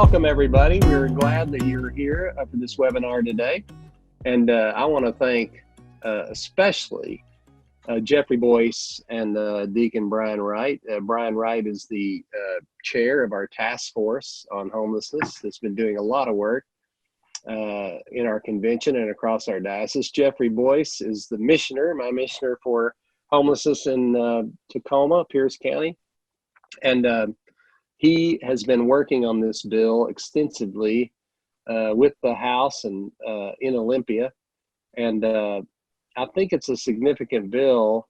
welcome everybody. We're glad that you're here for this webinar today. And I want to thank especially Jeffrey Boyce and Deacon Brian Wright. Brian Wright is the chair of our task force on homelessness that's been doing a lot of work in our convention and across our diocese. Jeffrey Boyce is the missioner, my missioner for homelessness in Tacoma, Pierce County. And he has been working on this bill extensively with the House and in Olympia. And I think it's a significant bill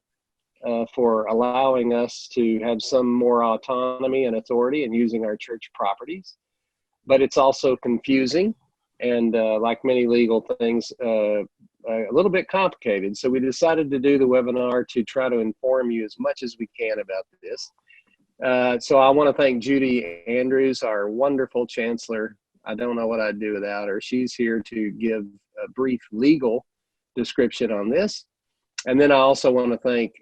for allowing us to have some more autonomy and authority in using our church properties. But it's also confusing and like many legal things, a little bit complicated. So we decided to do the webinar to try to inform you as much as we can about this. So I want to thank Judy Andrews, our wonderful Chancellor. I don't know what I'd do without her. She's here to give a brief legal description on this. And then I also want to thank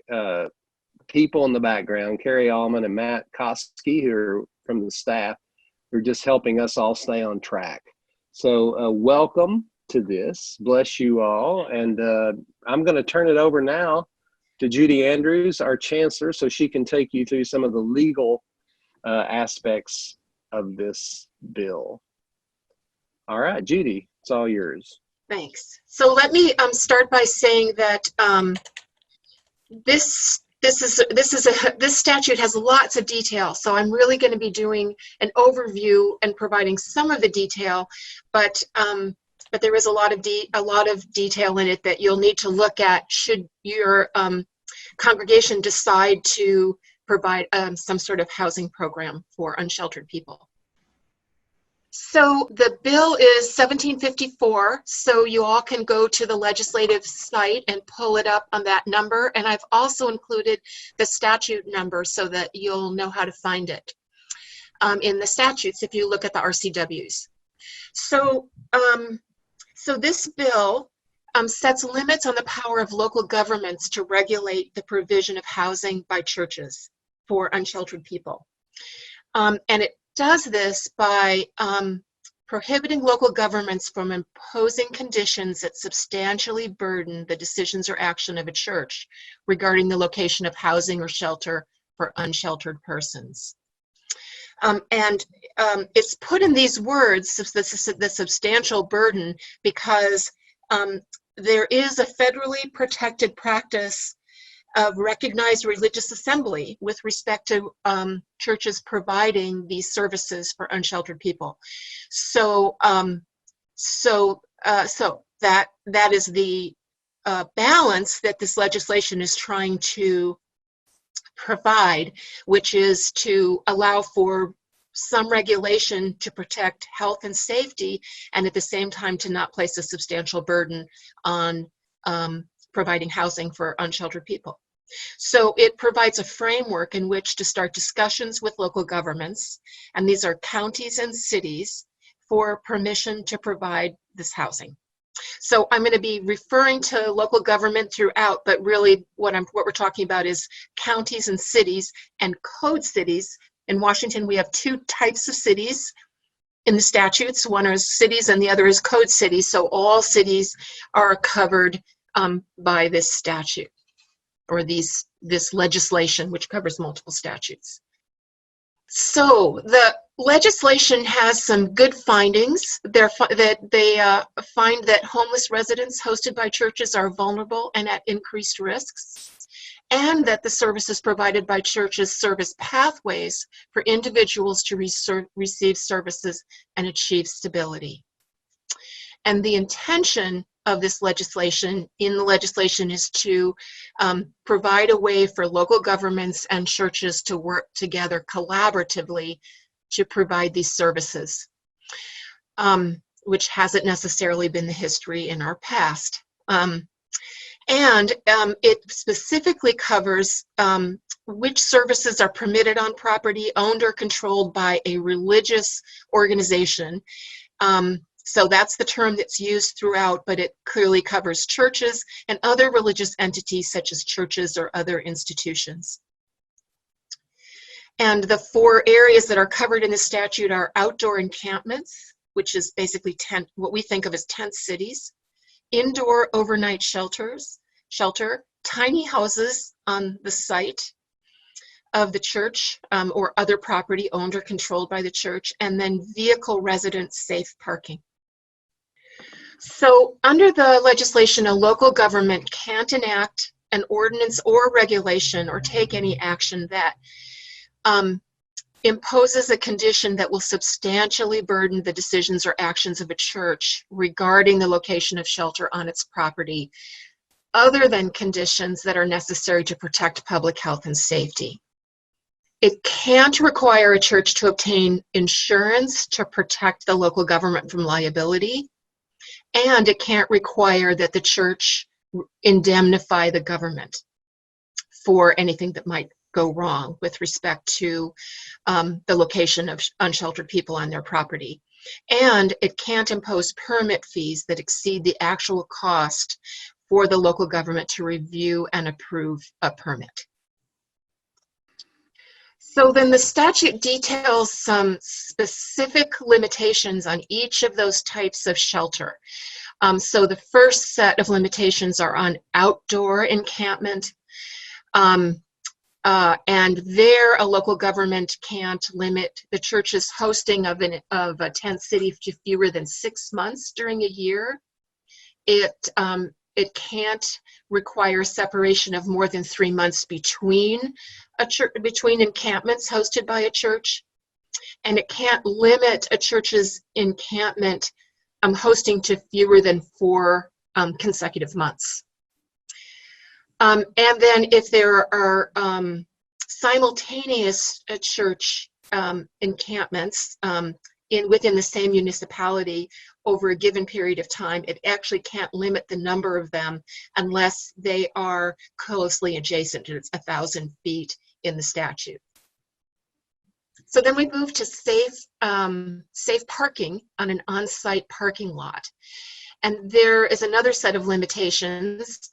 people in the background, Carrie Allman and Matt Koski, who are from the staff, who are just helping us all stay on track. So welcome to this. Bless you all. And I'm going to turn it over now to Judy Andrews, our Chancellor, so she can take you through some of the legal aspects of this bill. All right, Judy, it's all yours. Thanks. So let me start by saying that this statute has lots of detail. So I'm really going to be doing an overview and providing some of the detail, but there is a lot of detail in it that you'll need to look at should your congregation decide to provide some sort of housing program for unsheltered people. So the bill is 1754, so you all can go to the legislative site and pull it up on that number, and I've also included the statute number so that you'll know how to find it in the statutes if you look at the RCWs. So this bill sets limits on the power of local governments to regulate the provision of housing by churches for unsheltered people. And it does this by prohibiting local governments from imposing conditions that substantially burden the decisions or action of a church regarding the location of housing or shelter for unsheltered persons. It's put in these words, the substantial burden, because there is a federally protected practice of recognized religious assembly with respect to churches providing these services for unsheltered people. So that is the balance that this legislation is trying to provide, which is to allow for some regulation to protect health and safety, and at the same time to not place a substantial burden on providing housing for unsheltered people. So it provides a framework in which to start discussions with local governments, and these are counties and cities, for permission to provide this housing. So I'm going to be referring to local government throughout, but really what we're talking about is counties and cities and code cities. In Washington, we have two types of cities in the statutes. One is cities and the other is code cities. So all cities are covered by this statute or this legislation, which covers multiple statutes. So the legislation has some good findings. They find that homeless residents hosted by churches are vulnerable and at increased risks, and that the services provided by churches serve as pathways for individuals to receive services and achieve stability. And the intention of this legislation is to provide a way for local governments and churches to work together collaboratively to provide these services, which hasn't necessarily been the history in our past. It specifically covers which services are permitted on property owned or controlled by a religious organization. So that's the term that's used throughout, but it clearly covers churches and other religious entities such as churches or other institutions. And the 4 areas that are covered in the statute are outdoor encampments, which is basically what we think of as tent cities, indoor overnight shelter, tiny houses on the site of the church or other property owned or controlled by the church, and then vehicle resident safe parking. So under the legislation, a local government can't enact an ordinance or regulation or take any action that imposes a condition that will substantially burden the decisions or actions of a church regarding the location of shelter on its property, other than conditions that are necessary to protect public health and safety. It can't require a church to obtain insurance to protect the local government from liability, and it can't require that the church indemnify the government for anything that might go wrong with respect to the location of unsheltered people on their property. And it can't impose permit fees that exceed the actual cost for the local government to review and approve a permit. So then the statute details some specific limitations on each of those types of shelter. So the first set of limitations are on outdoor encampment. And there, a local government can't limit the church's hosting of a tent city to fewer than 6 months during a year. It can't require separation of more than 3 months between encampments hosted by a church, and it can't limit a church's encampment hosting to fewer than 4 consecutive months. And then if there are simultaneous church encampments within the same municipality over a given period of time, it actually can't limit the number of them unless they are closely adjacent. It's 1,000 feet in the statute. So then we move to safe parking on an on-site parking lot. And there is another set of limitations.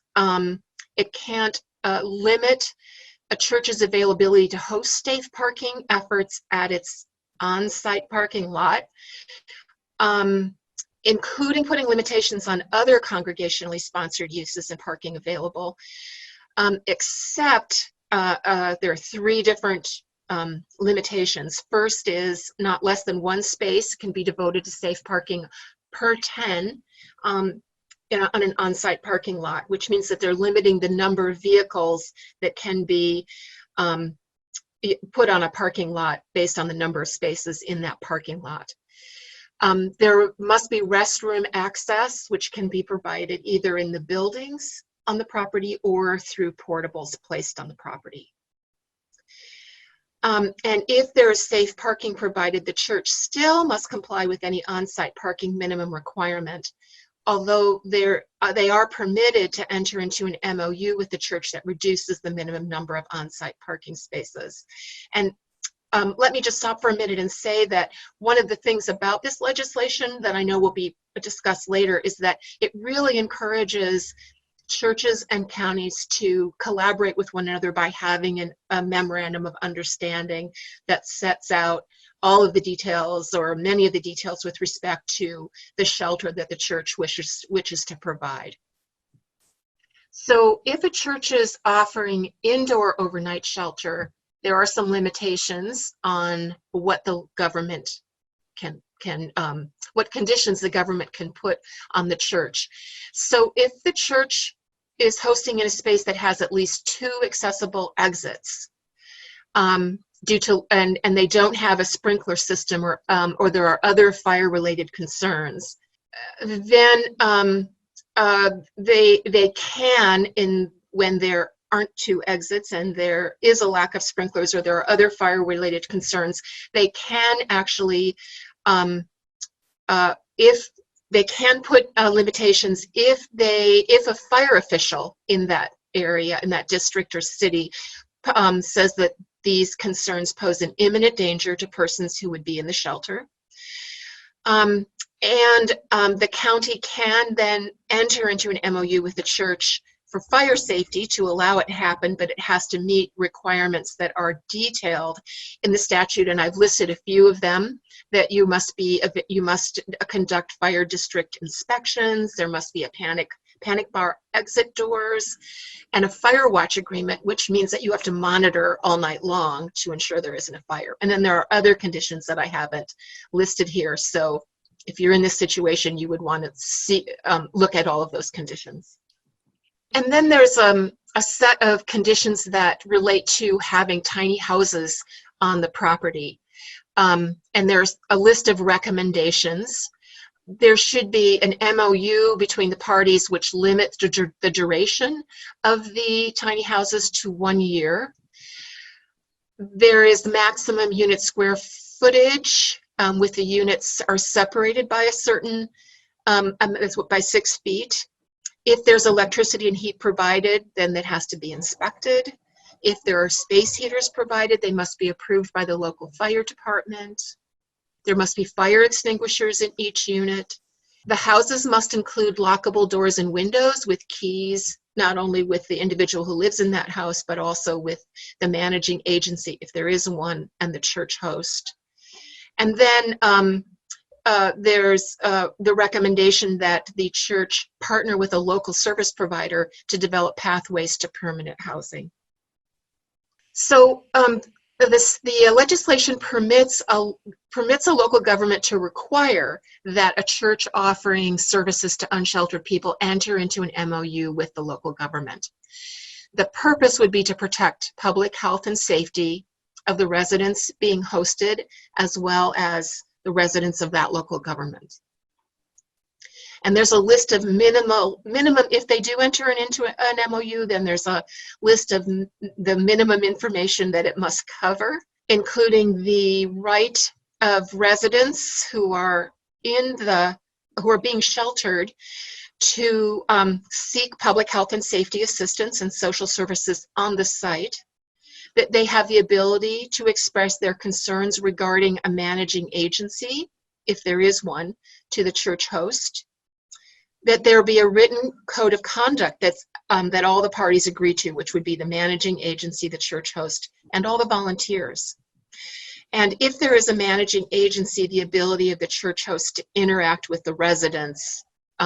It can't limit a church's availability to host safe parking efforts at its on-site parking lot, including putting limitations on other congregationally sponsored uses and parking available, except there are 3 different limitations. First is not less than 1 space can be devoted to safe parking per 10 on an on-site parking lot, which means that they're limiting the number of vehicles that can be put on a parking lot based on the number of spaces in that parking lot. There must be restroom access, which can be provided either in the buildings on the property or through portables placed on the property. And if there is safe parking provided, the church still must comply with any on-site parking minimum requirement, although they are permitted to enter into an MOU with the church that reduces the minimum number of on-site parking spaces. And let me just stop for a minute and say that one of the things about this legislation that I know will be discussed later is that it really encourages churches and counties to collaborate with one another by having a memorandum of understanding that sets out all of the details or many of the details with respect to the shelter that the church wishes to provide. So if a church is offering indoor overnight shelter, there are some limitations on what the government what conditions the government can put on the church. So if the church is hosting in a space that has at least 2 accessible exits, and they don't have a sprinkler system or there are other fire-related concerns, then they can, when there aren't 2 exits and there is a lack of sprinklers or there are other fire-related concerns, they can actually, if they can put limitations if a fire official in that area, in that district or city, says that these concerns pose an imminent danger to persons who would be in the shelter. The county can then enter into an MOU with the church for fire safety to allow it to happen, but it has to meet requirements that are detailed in the statute, and I've listed a few of them. That you must conduct fire district inspections. There must be a panic bar exit doors, and a fire watch agreement, which means that you have to monitor all night long to ensure there isn't a fire. And then there are other conditions that I haven't listed here. So if you're in this situation, you would want to look at all of those conditions. And then there's a set of conditions that relate to having tiny houses on the property. And there's a list of recommendations. There should be an MOU between the parties which limits the duration of the tiny houses to 1 year. There is maximum unit square footage with the units are separated by a certain, by 6 feet. If there's electricity and heat provided, then that has to be inspected. If there are space heaters provided, they must be approved by the local fire department. There must be fire extinguishers in each unit. The houses must include lockable doors and windows with keys, not only with the individual who lives in that house, but also with the managing agency, if there is one, and the church host. And then there's the recommendation that the church partner with a local service provider to develop pathways to permanent housing. So the legislation permits a local government to require that a church offering services to unsheltered people enter into an MOU with the local government. The purpose would be to protect public health and safety of the residents being hosted, as well as the residents of that local government. And there's a list of minimum, if they do enter into an MOU, then there's a list of the minimum information that it must cover, including the right of residents who are being sheltered to seek public health and safety assistance and social services on the site, that they have the ability to express their concerns regarding a managing agency, if there is one, to the church host, that there be a written code of conduct that all the parties agree to, which would be the managing agency, the church host, and all the volunteers. And if there is a managing agency, the ability of the church host to interact with the residents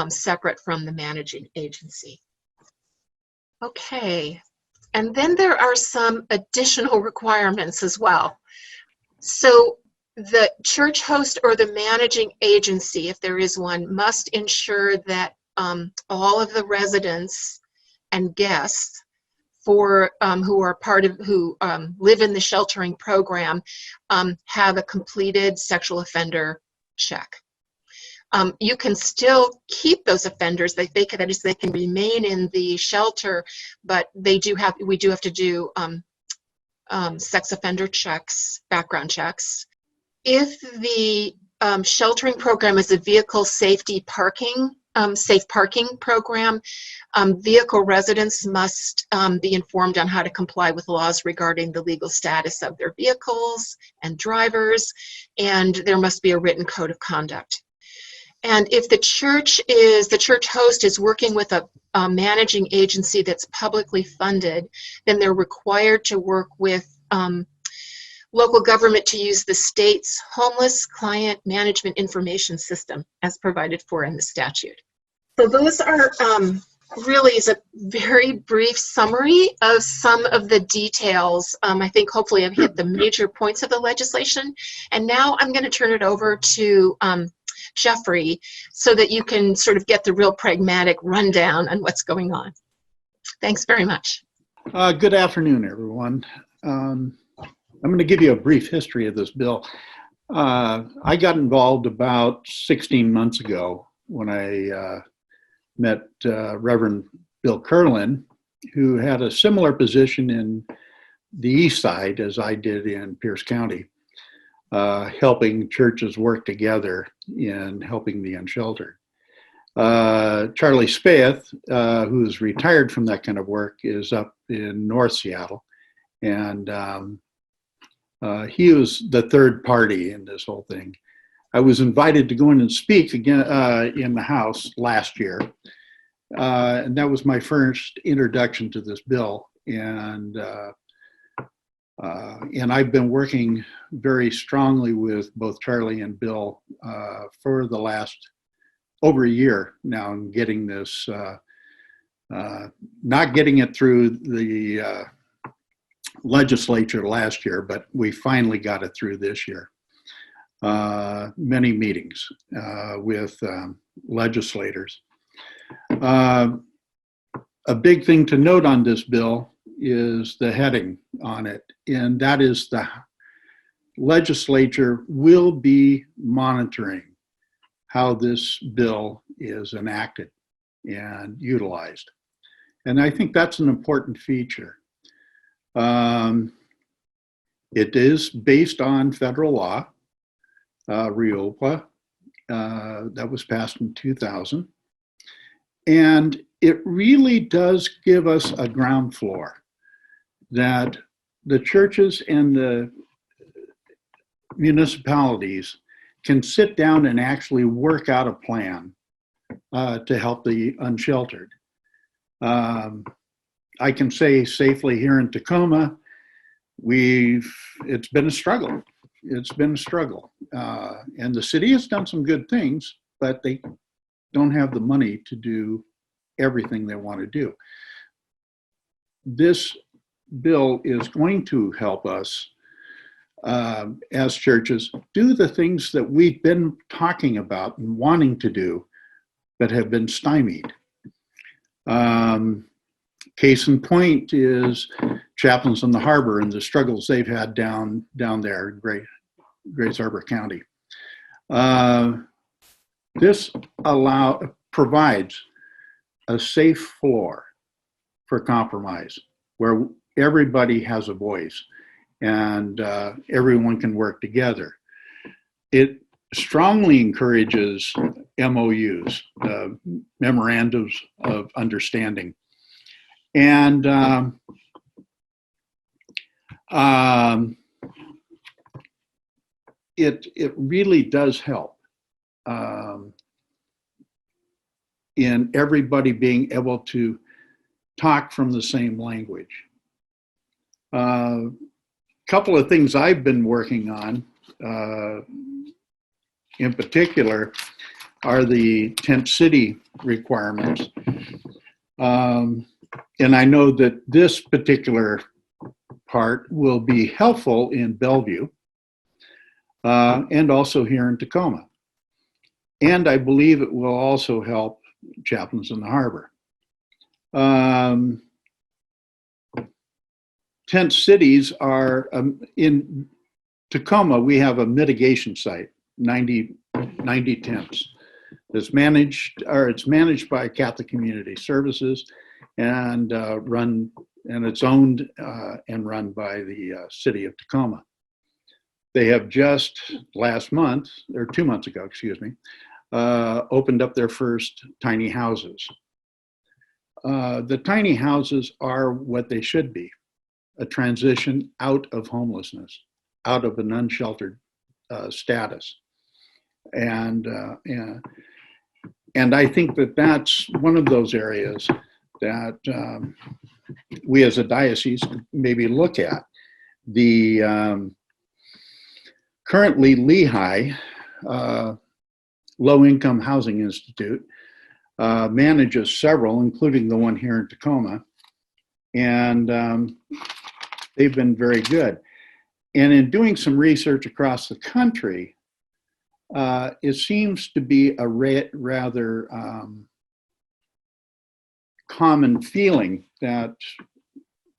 separate from the managing agency. Okay, and then there are some additional requirements as well. So the church host or the managing agency, if there is one, must ensure that all of the residents and guests who live in the sheltering program have a completed sexual offender check. You can still keep those offenders. They can remain in the shelter, but we do have to do sex offender checks, background checks. If the sheltering program is a vehicle safety parking, safe parking program, vehicle residents must be informed on how to comply with laws regarding the legal status of their vehicles and drivers, and there must be a written code of conduct. And if the church host is working with a managing agency that's publicly funded, then they're required to work with local government to use the state's Homeless Client Management Information System as provided for in the statute. So those are really is a very brief summary of some of the details. I think hopefully I've hit the major points of the legislation. And now I'm going to turn it over to Jeffrey so that you can sort of get the real pragmatic rundown on what's going on. Thanks very much. Good afternoon, everyone. I'm going to give you a brief history of this bill. I got involved about 16 months ago when I met Reverend Bill Curlin, who had a similar position in the East Side as I did in Pierce County, helping churches work together in helping the unsheltered. Charlie Spaeth, who's retired from that kind of work, is up in North Seattle, and he was the third party in this whole thing. I was invited to go in and speak again in the House last year, And that was my first introduction to this bill. And I've been working very strongly with both Charlie and Bill for the last over a year now in getting this, not getting it through the legislature last year, but we finally got it through this year. Many meetings with legislators. A big thing to note on this bill is the heading on it, and that is the legislature will be monitoring how this bill is enacted and utilized. And I think that's an important feature. It is based on federal law, RIOPA, that was passed in 2000. And it really does give us a ground floor that the churches and the municipalities can sit down and actually work out a plan to help the unsheltered. I can say safely here in Tacoma, it's been a struggle. It's been a struggle. And the city has done some good things, but they don't have the money to do everything they want to do. This bill is going to help us as churches do the things that we've been talking about and wanting to do, but have been stymied. Case in point is chaplains in the harbor and the struggles they've had down there in Grace Harbor County. This provides a safe floor for compromise where everybody has a voice and everyone can work together. It strongly encourages MOUs, memorandums of understanding. And it really does help in everybody being able to talk from the same language. Couple of things I've been working on in particular are the tent city requirements. And I know that this particular part will be helpful in Bellevue and also here in Tacoma. And I believe it will also help chaplains in the harbor. Tent cities are in Tacoma, we have a mitigation site, 90 tents. It's managed by Catholic Community Services and it's owned and run by the city of Tacoma. They have just last month, or 2 months ago, excuse me, opened up their first tiny houses. The tiny houses are what they should be, a transition out of homelessness, out of an unsheltered status. And I think that that's one of those areas that we as a diocese could maybe look at. The currently Lehigh Low Income Housing Institute manages several, including the one here in Tacoma, and they've been very good. And in doing some research across the country, it seems to be a rather common feeling that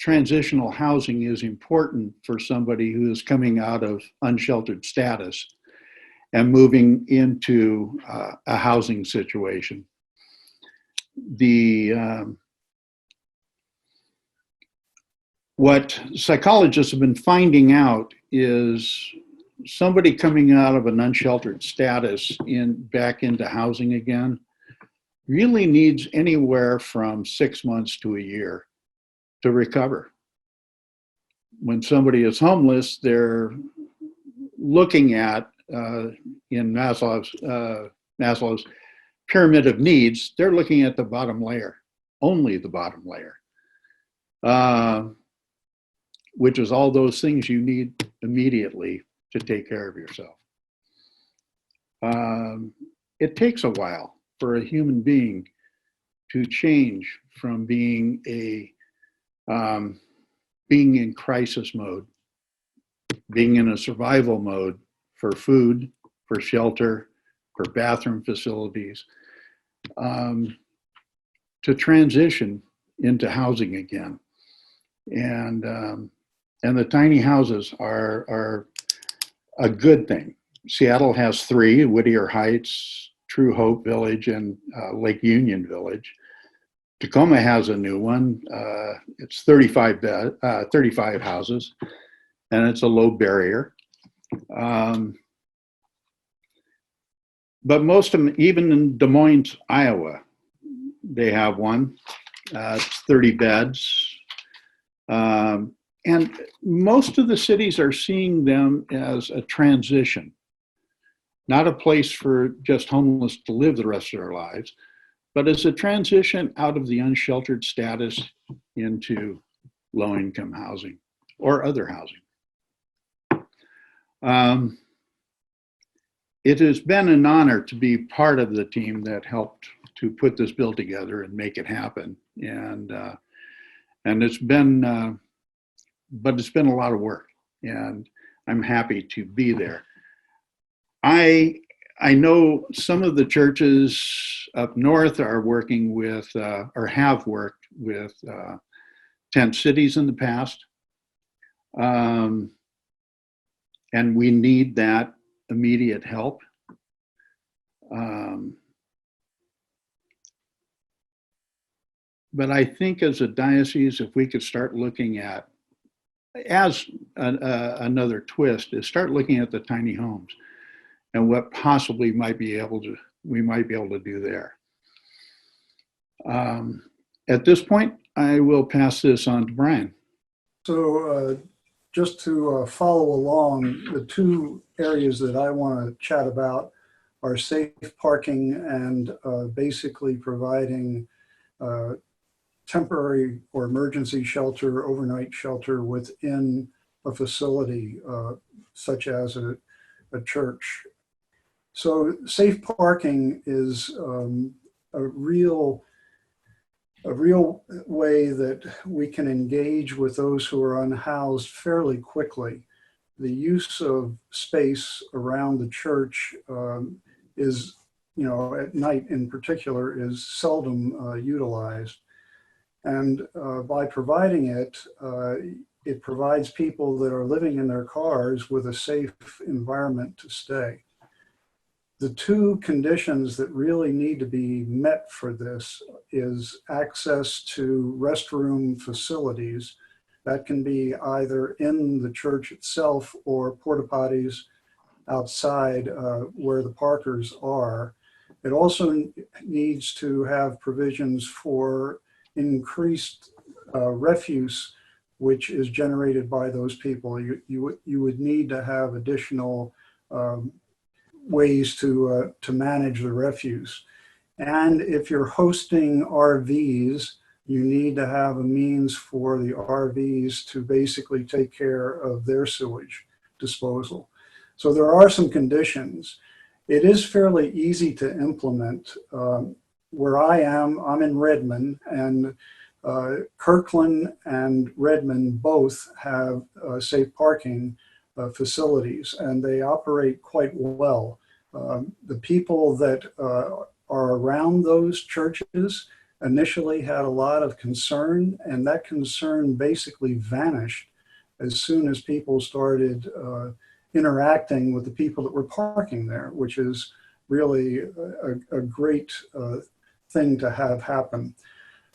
transitional housing is important for somebody who is coming out of unsheltered status and moving into a housing situation. What psychologists have been finding out is somebody coming out of an unsheltered status back into housing again really needs anywhere from 6 months to a year to recover. When somebody is homeless, they're looking at, in Maslow's pyramid of needs, they're looking at the bottom layer, only the bottom layer, which is all those things you need immediately to take care of yourself. It takes a while for a human being to change from being in crisis mode, being in a survival mode for food, for shelter, for bathroom facilities, to transition into housing again. And the tiny houses are a good thing. Seattle has 3, Whittier Heights, True Hope Village, and Lake Union Village. Tacoma has a new one. It's 35 houses, and it's a low barrier. But most of them, even in Des Moines, Iowa, they have one. It's 30 beds. And most of the cities are seeing them as a transition, not a place for just homeless to live the rest of their lives, but as a transition out of the unsheltered status into low-income housing or other housing. It has been an honor to be part of the team that helped to put this bill together and make it happen. And it's been, but it's been a lot of work, and I'm happy to be there. I know some of the churches up north are working with, or have worked with tent cities in the past. And we need that immediate help. But I think as a diocese, if we could start looking at, as another twist, is start looking at the tiny homes and what possibly we might be able to do there. At this point, I will pass this on to Brian. So just to follow along, the 2 areas that I want to chat about are safe parking and basically providing temporary or emergency shelter, overnight shelter within a facility such as a church. So safe parking is a real way that we can engage with those who are unhoused fairly quickly. The use of space around the church is, at night in particular, is seldom utilized. And by providing it, it provides people that are living in their cars with a safe environment to stay. The 2 conditions that really need to be met for this is access to restroom facilities. That can be either in the church itself or porta potties outside where the parkers are. It also needs to have provisions for increased refuse, which is generated by those people. You would need to have additional ways to manage the refuse. And if you're hosting RVs, you need to have a means for the RVs to basically take care of their sewage disposal. So there are some conditions. It is fairly easy to implement. Where I am, I'm in Redmond, and Kirkland and Redmond both have safe parking facilities, and they operate quite well. The people that are around those churches initially had a lot of concern, and that concern basically vanished as soon as people started interacting with the people that were parking there, which is really a great thing to have happen.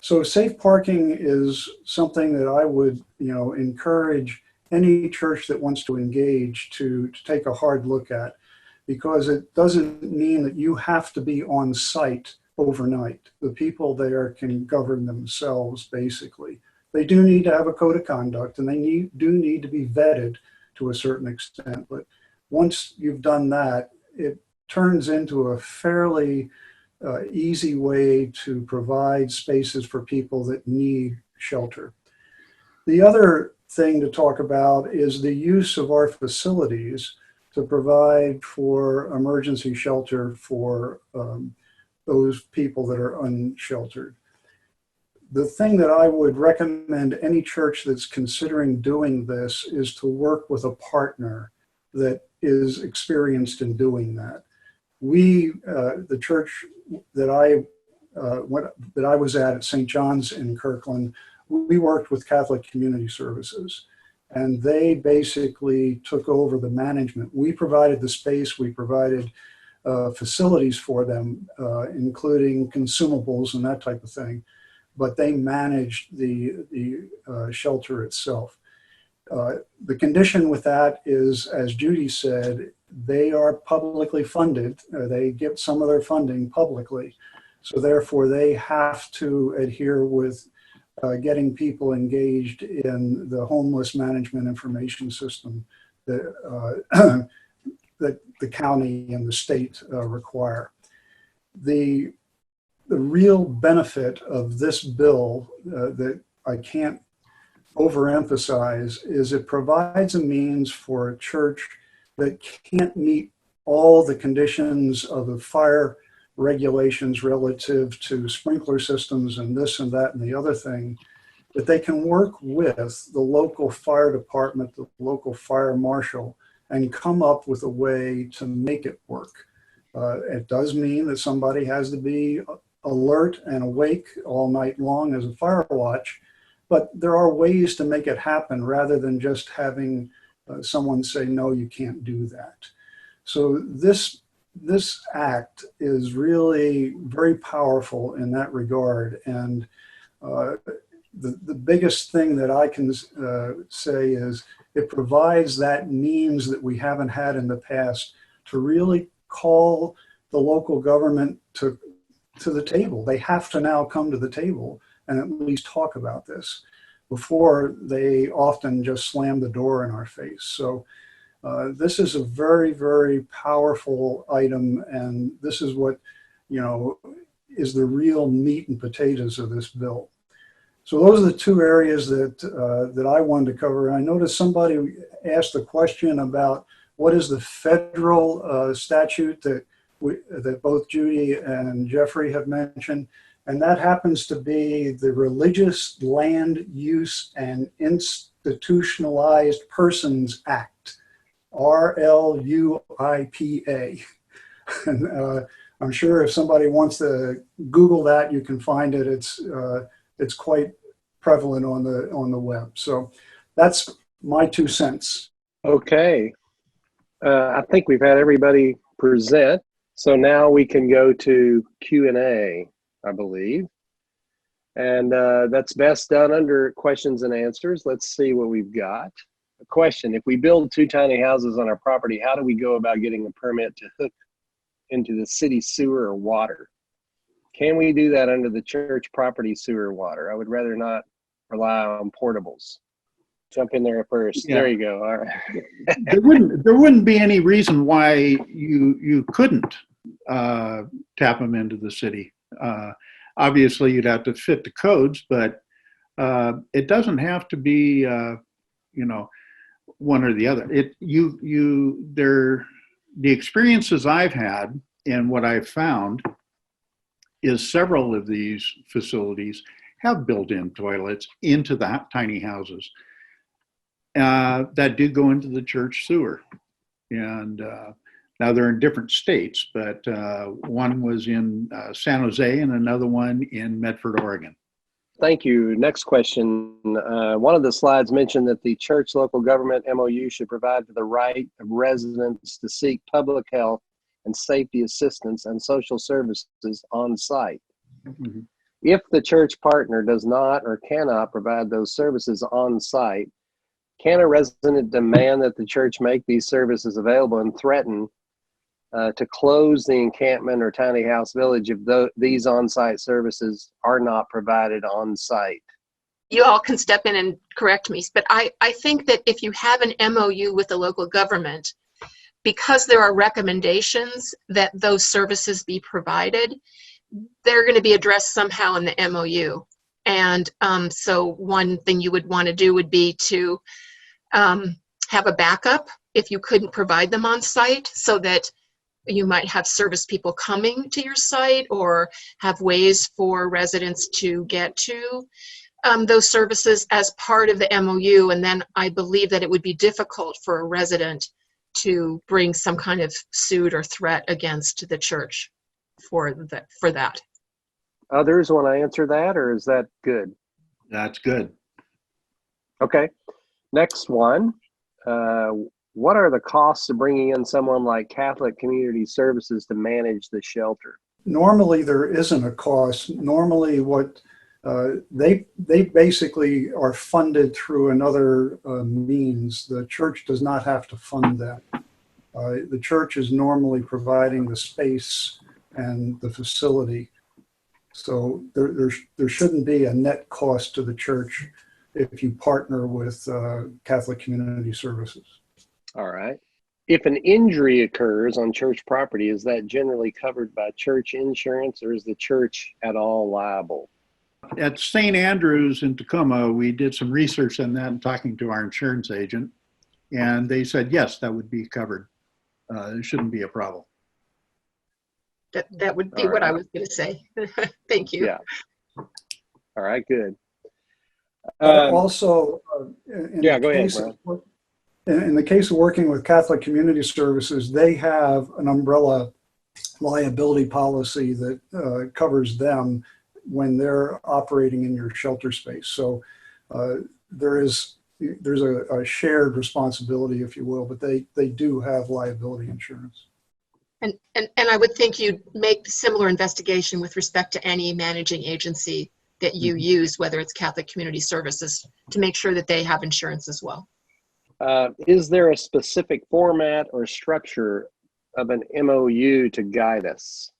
So safe parking is something that I would, encourage any church that wants to engage to take a hard look at, because it doesn't mean that you have to be on site overnight. The people there can govern themselves, basically. They do need to have a code of conduct, and they do need to be vetted to a certain extent. But once you've done that, it turns into a fairly easy way to provide spaces for people that need shelter. The other thing to talk about is the use of our facilities to provide for emergency shelter for those people that are unsheltered. The thing that I would recommend any church that's considering doing this is to work with a partner that is experienced in doing that. We, the church that I was at St. John's in Kirkland, we worked with Catholic Community Services, and they basically took over the management. We provided the space, we provided facilities for them, including consumables and that type of thing, but they managed the shelter itself. The condition with that is, as Judy said, they are publicly funded. They get some of their funding publicly. So therefore, they have to adhere with getting people engaged in the homeless management information system that, that the county and the state require. The real benefit of this bill that I can't overemphasize is it provides a means for a church that can't meet all the conditions of the fire regulations relative to sprinkler systems and this and that and the other thing, that they can work with the local fire department, the local fire marshal, and come up with a way to make it work. It does mean that somebody has to be alert and awake all night long as a fire watch, but there are ways to make it happen rather than just having someone say, no, you can't do that. So this act is really very powerful in that regard. And the biggest thing that I can say is it provides that means that we haven't had in the past to really call the local government to the table. They have to now come to the table and at least talk about this. Before, they often just slam the door in our face. So this is a very, very powerful item, and this is what, you know, is the real meat and potatoes of this bill. So those are the two areas that that I wanted to cover. I noticed somebody asked a question about what is the federal statute that both Judy and Jeffrey have mentioned. And that happens to be the Religious Land Use and Institutionalized Persons Act, RLUIPA. And I'm sure if somebody wants to Google that, you can find it. It's quite prevalent on the web. So that's my 2 cents. Okay. I think we've had everybody present. So now we can go to Q&A, I believe. And that's best done under questions and answers. Let's see what we've got. A question: if we build 2 tiny houses on our property, how do we go about getting a permit to hook into the city sewer or water? Can we do that under the church property sewer or water? I would rather not rely on portables. Jump in there first. Yeah. There you go. All right. There wouldn't be any reason why you couldn't tap them into the city. Obviously, you'd have to fit the codes, but it doesn't have to be, one or the other. The experiences I've had and what I've found is several of these facilities have built-in toilets into the tiny houses that do go into the church sewer. And now they're in different states, but one was in San Jose and another one in Medford, Oregon. Thank you. Next question. One of the slides mentioned that the church local government MOU should provide for the right of residents to seek public health and safety assistance and social services on site. Mm-hmm. If the church partner does not or cannot provide those services on site, can a resident demand that the church make these services available and threaten to close the encampment or tiny house village if these on-site services are not provided on-site? You all can step in and correct me, but I think that if you have an MOU with the local government, because there are recommendations that those services be provided, they're going to be addressed somehow in the MOU. And so one thing you would want to do would be to have a backup if you couldn't provide them on site, so that you might have service people coming to your site, or have ways for residents to get to those services as part of the MOU. And then I believe that it would be difficult for a resident to bring some kind of suit or threat against the church for that. Others want to answer that, or is that good? That's good. Okay. Next one. What are the costs of bringing in someone like Catholic Community Services to manage the shelter? Normally, there isn't a cost. Normally, what they basically are funded through another means. The church does not have to fund them. The church is normally providing the space and the facility. So there shouldn't be a net cost to the church if you partner with Catholic Community Services. All right. If an injury occurs on church property, is that generally covered by church insurance, or is the church at all liable? At St. Andrews in Tacoma, we did some research on that and talking to our insurance agent, and they said, yes, that would be covered. It shouldn't be a problem. That would be what I was going to say. Thank you. Yeah. All right, good. Also, yeah, go ahead, Brian. In the case of working with Catholic Community Services, they have an umbrella liability policy that covers them when they're operating in your shelter space. So there's a shared responsibility, if you will, but they do have liability insurance. And I would think you'd make similar investigation with respect to any managing agency that you use, whether it's Catholic Community Services, to make sure that they have insurance as well. Is there a specific format or structure of an MOU to guide us?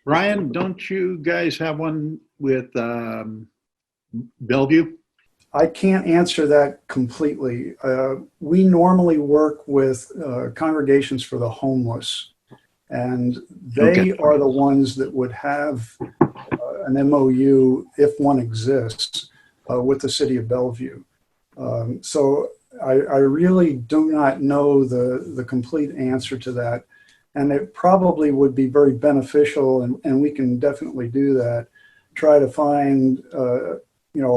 Brian, don't you guys have one with Bellevue? I can't answer that completely. We normally work with congregations for the homeless, and they are the ones that would have an MOU, if one exists, with the city of Bellevue. So I really do not know the complete answer to that. And it probably would be very beneficial, and we can definitely do that. Try to find a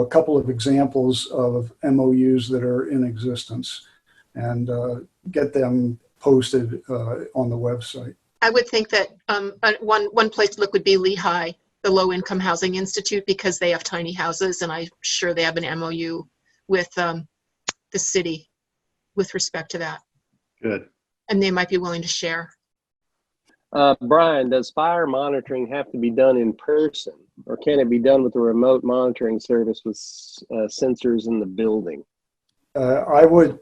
couple of examples of MOUs that are in existence and get them posted on the website. I would think that one place to look would be Lehigh, the Low Income Housing Institute, because they have tiny houses, and I'm sure they have an MOU with the city with respect to that. Good. And they might be willing to share. Brian, does fire monitoring have to be done in person, or can it be done with a remote monitoring service with sensors in the building? I would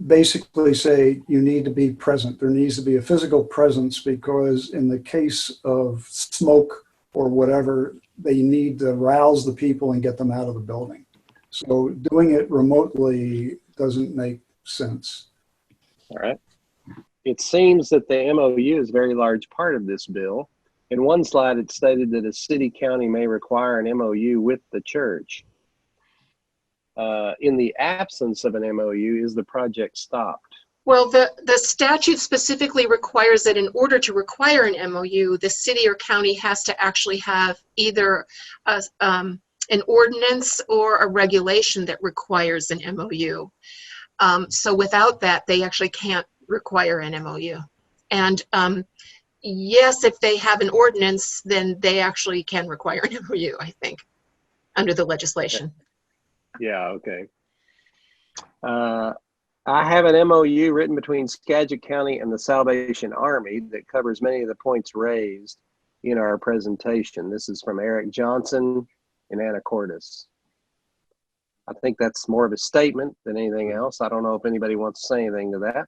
basically say you need to be present. There needs to be a physical presence, because in the case of smoke or whatever, they need to rouse the people and get them out of the building. So doing it remotely doesn't make sense. All right. It seems that the MOU is a very large part of this bill. In one slide, it stated that a city county may require an MOU with the church. In the absence of an MOU, is the project stopped? Well, the statute specifically requires that in order to require an MOU, the city or county has to actually have either an ordinance or a regulation that requires an MOU. So without that, they actually can't require an MOU. And yes, if they have an ordinance, then they actually can require an MOU, I think, under the legislation. Yeah, okay. I have an MOU written between Skagit County and the Salvation Army that covers many of the points raised in our presentation. This is from Eric Johnson in Anacortes. I think that's more of a statement than anything else. I don't know if anybody wants to say anything to that.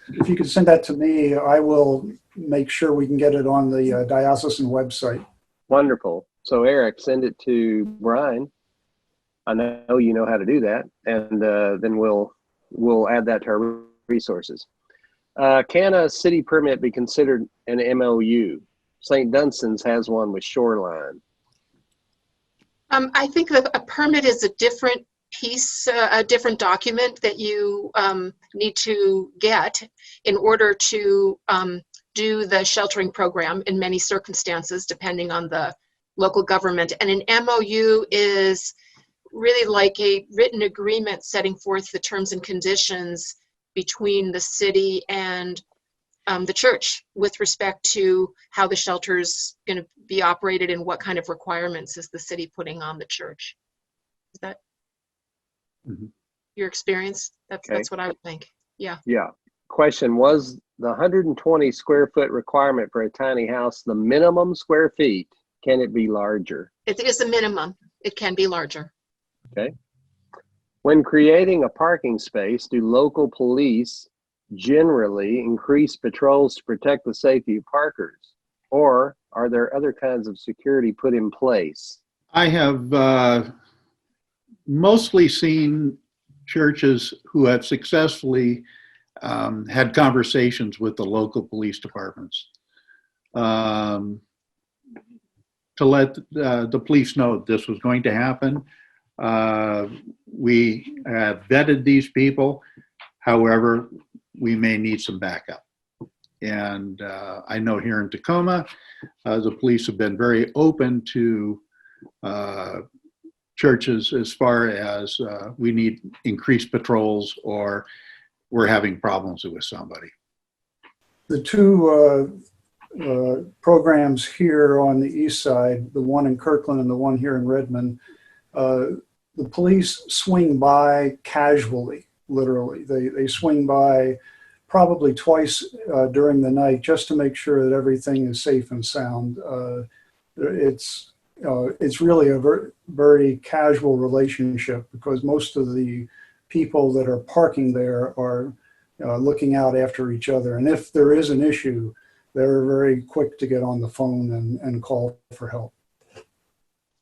If you could send that to me, I will make sure we can get it on the diocesan website. Wonderful. So Eric, send it to Brian. I know you know how to do that, and then we'll add that to our resources. Can a city permit be considered an MOU? St. Dunstan's has one with shoreline. I think that a permit is a different piece, a different document that you need to get in order to do the sheltering program in many circumstances, depending on the local government. And an MOU is really like a written agreement setting forth the terms and conditions between the city and the church with respect to how the shelter's going to be operated and what kind of requirements is the city putting on the church. Is that your experience? That's what I would think. Yeah. Yeah. Question, was the 120 square foot requirement for a tiny house the minimum square feet? Can it be larger? It is a minimum. It can be larger. Okay. When creating a parking space, do local police generally increase patrols to protect the safety of parkers? Or are there other kinds of security put in place? I have mostly seen churches who have successfully had conversations with the local police departments to let the police know this was going to happen. We have vetted these people. However, we may need some backup. And I know here in Tacoma, the police have been very open to churches as far as we need increased patrols or we're having problems with somebody. The two programs here on the east side, the one in Kirkland and the one here in Redmond, the police swing by casually, literally. They swing by probably twice during the night just to make sure that everything is safe and sound. It's really a very casual relationship because most of the people that are parking there are looking out after each other. And if there is an issue, they're very quick to get on the phone and call for help.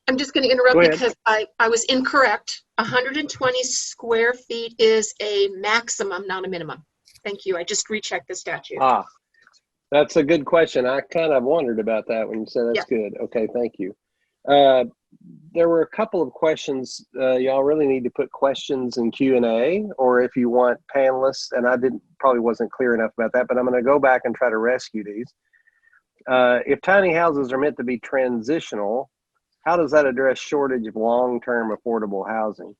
I'm just going to interrupt because I was incorrect. 120 square feet is a maximum, not a minimum. Thank you. I just rechecked the statute. That's a good question. I kind of wondered about that when you said that's good. Okay, thank you. There were a couple of questions. Y'all really need to put questions in Q&A, or if you want panelists, and I probably wasn't clear enough about that, but I'm going to go back and try to rescue these. If tiny houses are meant to be transitional, how does that address shortage of long-term affordable housing?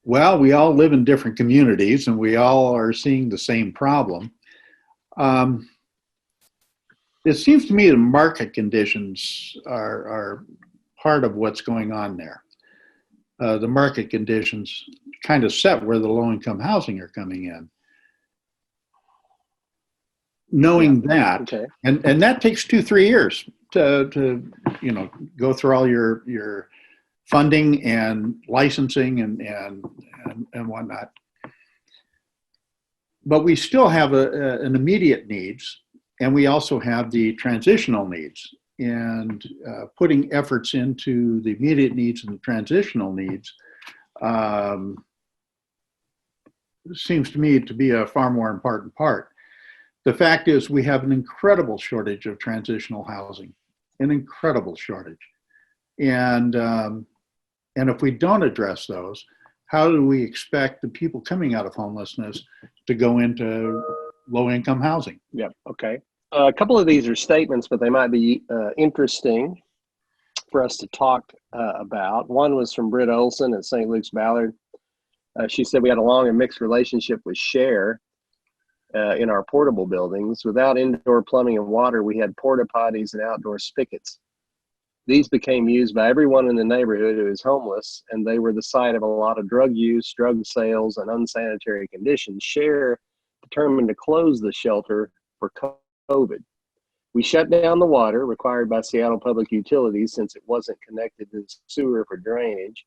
Well, we all live in different communities and we all are seeing the same problem. It seems to me the market conditions are part of what's going on there. The market conditions kind of set where the low-income housing are coming in. Knowing that, and that takes 2-3 years to go through all your funding and licensing and whatnot. But we still have an immediate needs, and we also have the transitional needs. And putting efforts into the immediate needs and the transitional needs seems to me to be a far more important part. The fact is we have an incredible shortage of transitional housing, an incredible shortage. And if we don't address those, how do we expect the people coming out of homelessness to go into low-income housing? Yep, okay. A couple of these are statements, but they might be interesting for us to talk about. One was from Britt Olson at St. Luke's Ballard. She said we had a long and mixed relationship with Share in our portable buildings. Without indoor plumbing and water, we had porta potties and outdoor spigots. These became used by everyone in the neighborhood who is homeless, and they were the site of a lot of drug use, drug sales, and unsanitary conditions. Share determined to close the shelter for COVID. We shut down the water required by Seattle Public Utilities since it wasn't connected to the sewer for drainage,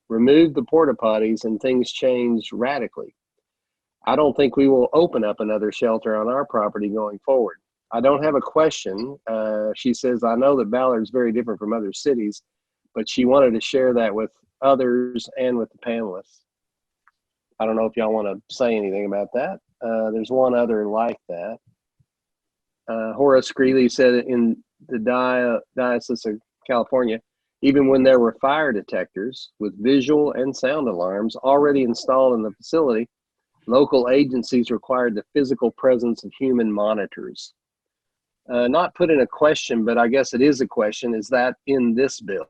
removed the porta potties, and things changed radically. I don't think we will open up another shelter on our property going forward. I don't have a question. She says, I know that Ballard's very different from other cities, but she wanted to share that with others and with the panelists. I don't know if y'all want to say anything about that. There's one other like that. Horace Greeley said, in Diocese of California, even when there were fire detectors with visual and sound alarms already installed in the facility, local agencies required the physical presence of human monitors. Not put in a question, but I guess it is a question. Is that in this bill?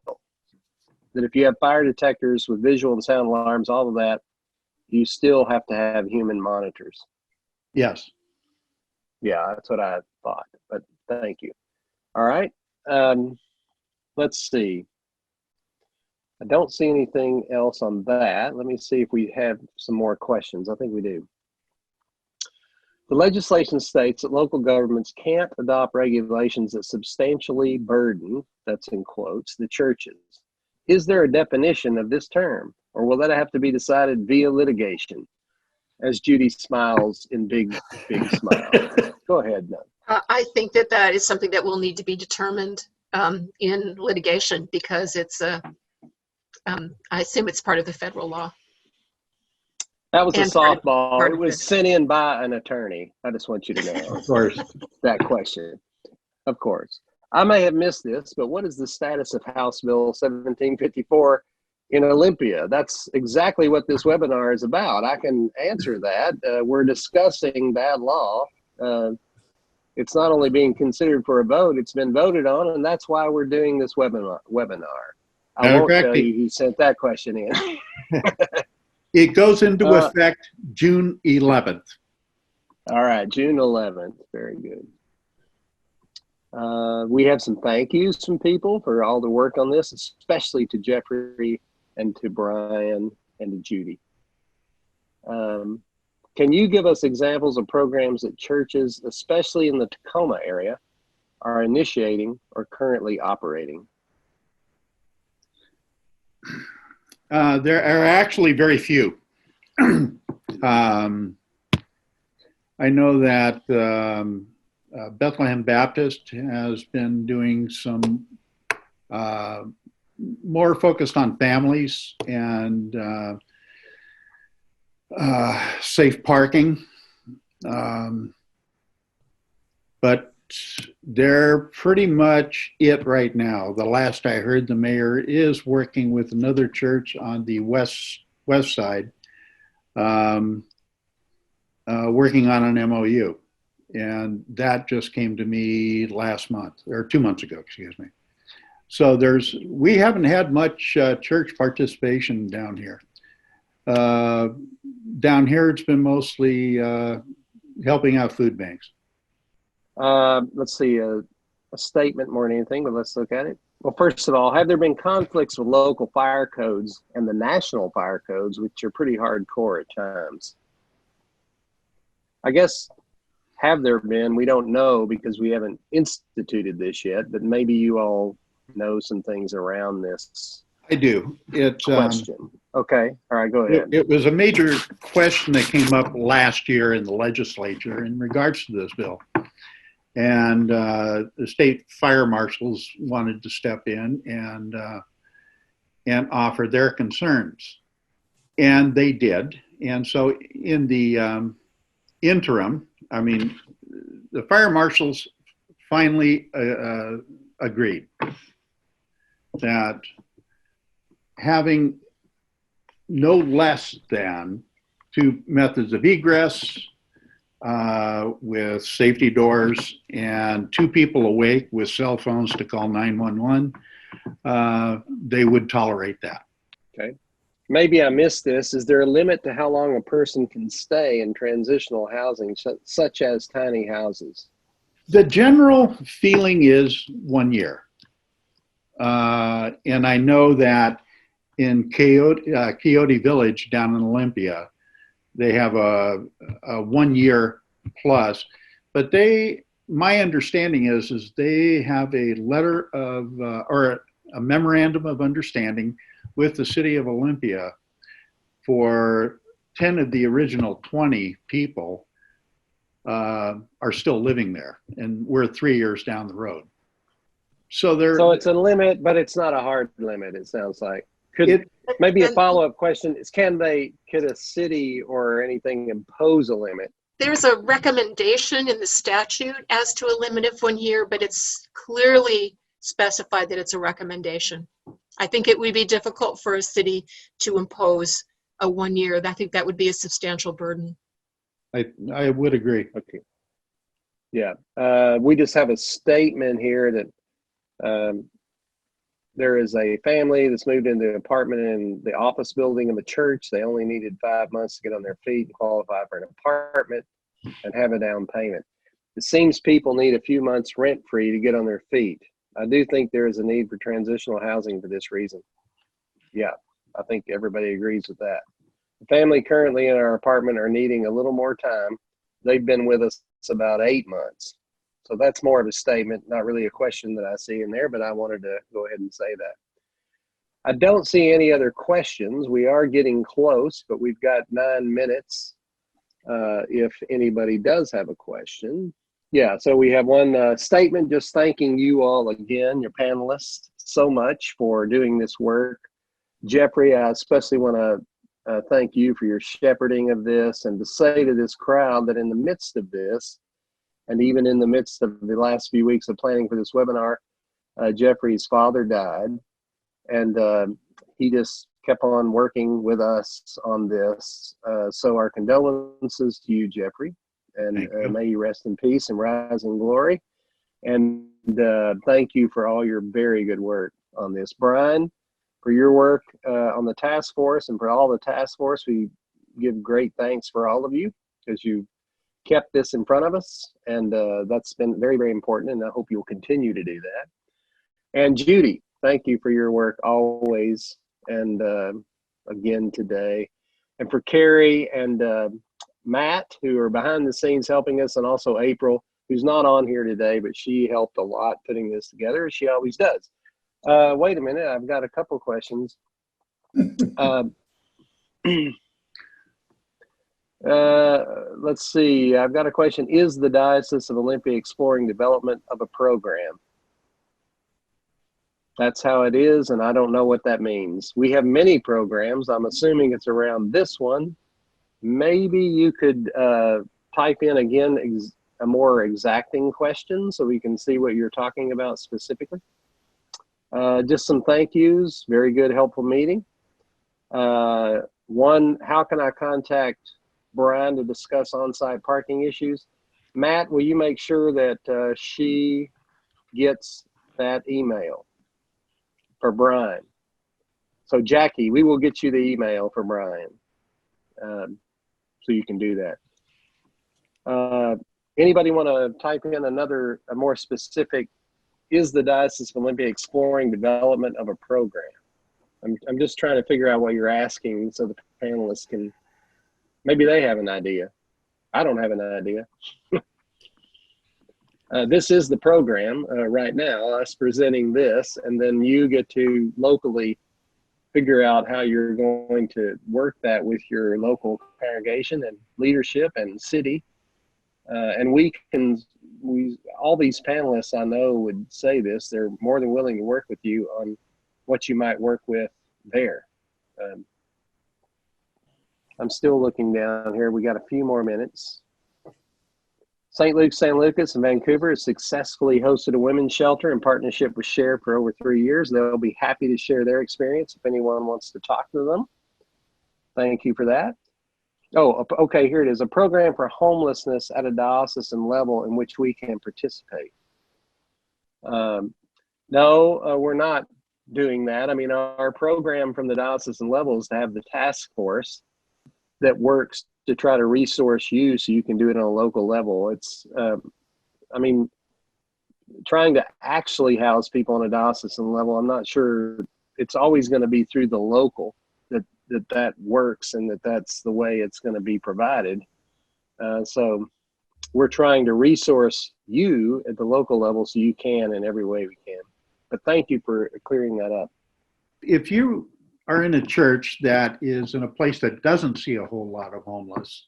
That if you have fire detectors with visual and sound alarms, all of that, you still have to have human monitors? Yes. Yeah, that's what I thought, but thank you. All right. Let's see. I don't see anything else on that. Let me see if we have some more questions. I think we do. The legislation states that local governments can't adopt regulations that substantially burden, that's in quotes, the churches. Is there a definition of this term, or will that have to be decided via litigation? As Judy smiles in big smile. Go ahead, Nunn. I think that that is something that will need to be determined in litigation, because it's I assume it's part of the federal law. That was a And softball. part It of was it. sent in by an attorney. I just want you to know Of course. that question. Of course. I may have missed this, but what is the status of House Bill 1754 in Olympia? That's exactly what this webinar is about. I can answer that. We're discussing bad law. It's not only being considered for a vote, it's been voted on, and that's why we're doing this webinar. I won't tell you who sent that question in. It goes into effect June 11th. All right, June 11th. Very good. We have some thank yous from people for all the work on this, especially to Jeffrey and to Brian and to Judy. Can you give us examples of programs that churches, especially in the Tacoma area, are initiating or currently operating? There are actually very few. I know that Bethlehem Baptist has been doing some more focused on families and safe parking. But they're pretty much it right now. The last I heard, the mayor is working with another church on the west side, working on an MOU. And that just came to me last month, or 2 months ago, excuse me. So we haven't had much church participation down here. Down here, it's been mostly helping out food banks. Let's see, a statement more than anything, but let's look at it. Well, first of all, have there been conflicts with local fire codes and the national fire codes, which are pretty hardcore at times? I guess, have there been? We don't know because we haven't instituted this yet, but maybe you all know some things around this. I do. Question. Okay. All right, go ahead. It was a major question that came up last year in the legislature in regards to this bill. And the state fire marshals wanted to step in and offer their concerns. And they did. And so in the interim, I mean, the fire marshals finally agreed that having no less than 2 methods of egress with safety doors and 2 people awake with cell phones to call 911, they would tolerate that. Okay. Maybe I missed this. Is there a limit to how long a person can stay in transitional housing, such as tiny houses? The general feeling is 1 year. And I know that in Coyote Village down in Olympia, they have a 1 year plus, but my understanding is they have a letter of, or a memorandum of understanding with the city of Olympia for 10 of the original 20 people are still living there, and we're 3 years down the road. So it's a limit, but it's not a hard limit, it sounds like. Maybe a follow-up question is, could a city or anything impose a limit There's a recommendation in the statute as to a limit of 1 year, but it's clearly specified that it's a recommendation. I think it would be difficult for a city to impose a 1 year. I think that would be a substantial burden. I would agree. Okay. Yeah. We just have a statement here that there is a family that's moved into an apartment in the office building of a church. They only needed 5 months to get on their feet and qualify for an apartment and have a down payment. It seems people need a few months rent-free to get on their feet. I do think there is a need for transitional housing for this reason. Yeah, I think everybody agrees with that. The family currently in our apartment are needing a little more time. They've been with us about 8 months. So that's more of a statement, not really a question that I see in there, but I wanted to go ahead and say that. I don't see any other questions. We are getting close, but we've got 9 minutes if anybody does have a question. Yeah, so we have one statement just thanking you all again, your panelists, so much for doing this work. Jeffrey, I especially want to thank you for your shepherding of this, and to say to this crowd that in the midst of this, and even in the midst of the last few weeks of planning for this webinar, Jeffrey's father died, and he just kept on working with us on this. So our condolences to you, Jeffrey, and may you rest in peace and rise in glory. And thank you for all your very good work on this. Brian, for your work on the task force, and for all the task force, we give great thanks for all of you, because you kept this in front of us, and that's been very, very important, and I hope you'll continue to do that. And Judy, thank you for your work always, and again today. And for Carrie and Matt, who are behind the scenes helping us, and also April, who's not on here today, but she helped a lot putting this together, as she always does. Wait a minute, I've got a couple questions. Let's see, I've got a question. Is the Diocese of Olympia exploring development of a program? That's how it is, and I don't know what that means. We have many programs. I'm assuming it's around this one. Maybe you could type in again a more exacting question so we can see what you're talking about specifically. Just some thank yous. Very good, helpful meeting. One, how can I contact Brian to discuss on-site parking issues? Matt, will you make sure that she gets that email for Brian? So Jackie, we will get you the email for Brian, so you can do that. Anybody want to type in a more specific, is the Diocese of Olympia exploring development of a program? I'm just trying to figure out what you're asking so the panelists can, maybe they have an idea. I don't have an idea. This is the program right now, us presenting this, and then you get to locally figure out how you're going to work that with your local congregation and leadership and city. And all these panelists I know would say this, they're more than willing to work with you on what you might work with there. I'm still looking down here. We got a few more minutes. St. Luke's St. Lucas in Vancouver has successfully hosted a women's shelter in partnership with Share for over 3 years. They'll be happy to share their experience if anyone wants to talk to them. Thank you for that. Oh, okay, here it is. A program for homelessness at a diocesan level in which we can participate. No, we're not doing that. I mean, our program from the diocesan level is to have the task force that works to try to resource you so you can do it on a local level. It's, I mean, trying to actually house people on a diocesan level, I'm not sure. It's always going to be through the local that works, and that's the way it's going to be provided. So we're trying to resource you at the local level so you can in every way we can. But thank you for clearing that up. If you are in a church that is in a place that doesn't see a whole lot of homeless,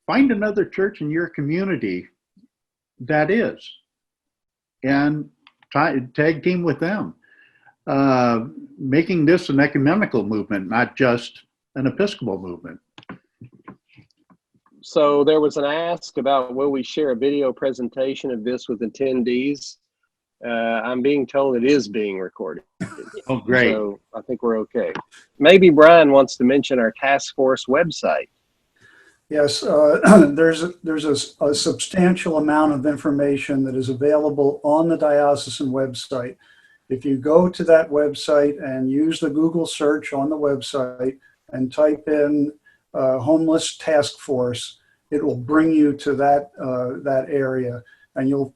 find another church in your community that is, and tag team with them. Making this an ecumenical movement, not just an Episcopal movement. So there was an ask about will we share a video presentation of this with attendees. I'm being told it is being recorded. Oh, great. So I think we're okay. Maybe Brian wants to mention our task force website. Yes, there's a substantial amount of information that is available on the diocesan website. If you go to that website and use the Google search on the website and type in homeless task force, it will bring you to that area, and you'll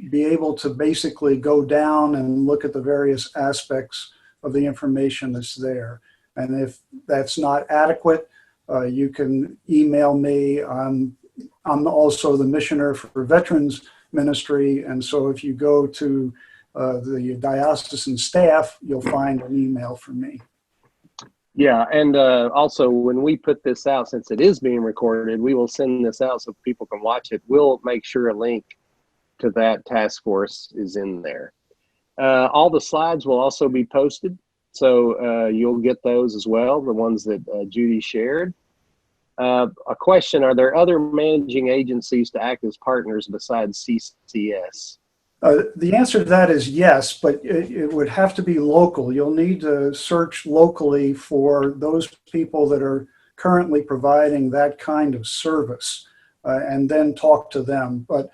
be able to basically go down and look at the various aspects of the information that's there. And if that's not adequate, you can email me. I'm also the missioner for Veterans Ministry, and so if you go to the diocesan staff, you'll find an email from me. Yeah, and also when we put this out, since it is being recorded, we will send this out so people can watch it. We'll make sure a link to that task force is in there. All the slides will also be posted, so you'll get those as well, the ones that Judy shared. A question, are there other managing agencies to act as partners besides CCS? The answer to that is yes, but it would have to be local. You'll need to search locally for those people that are currently providing that kind of service and then talk to them. But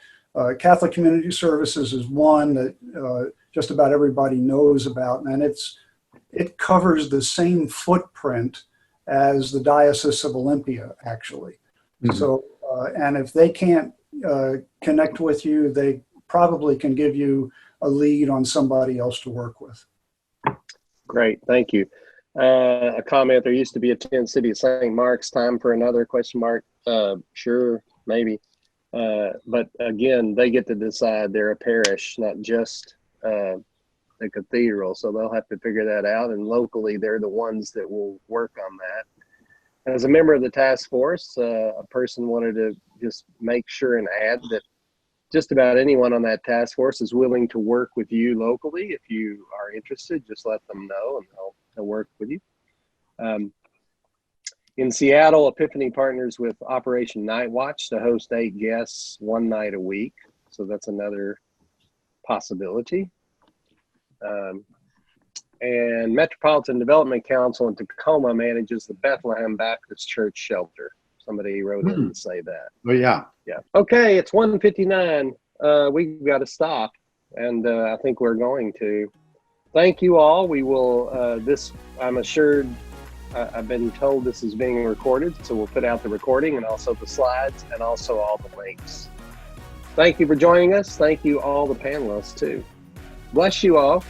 Catholic Community Services is one that just about everybody knows about, and it covers the same footprint as the Diocese of Olympia, actually. Mm-hmm. So, and if they can't connect with you, they probably can give you a lead on somebody else to work with. Great, thank you. A comment, there used to be a tent city of St. Mark's. Time for another question mark? Sure, maybe. But again, they get to decide. They're a parish, not just the cathedral, so they'll have to figure that out, and locally they're the ones that will work on that. As a member of the task force, a person wanted to just make sure and add that just about anyone on that task force is willing to work with you locally. If you are interested, just let them know and they'll work with you. In Seattle, Epiphany partners with Operation Night Watch to host 8 guests 1 night a week. So that's another possibility. And Metropolitan Development Council in Tacoma manages the Bethlehem Baptist Church shelter. Somebody wrote in to say that. Oh, yeah. Yeah. Okay, it's 1:59. We've got to stop, and I think we're going to. Thank you all. We will, I'm assured, I've been told this is being recorded, so we'll put out the recording and also the slides and also all the links. Thank you for joining us. Thank you all the panelists, too. Bless you all.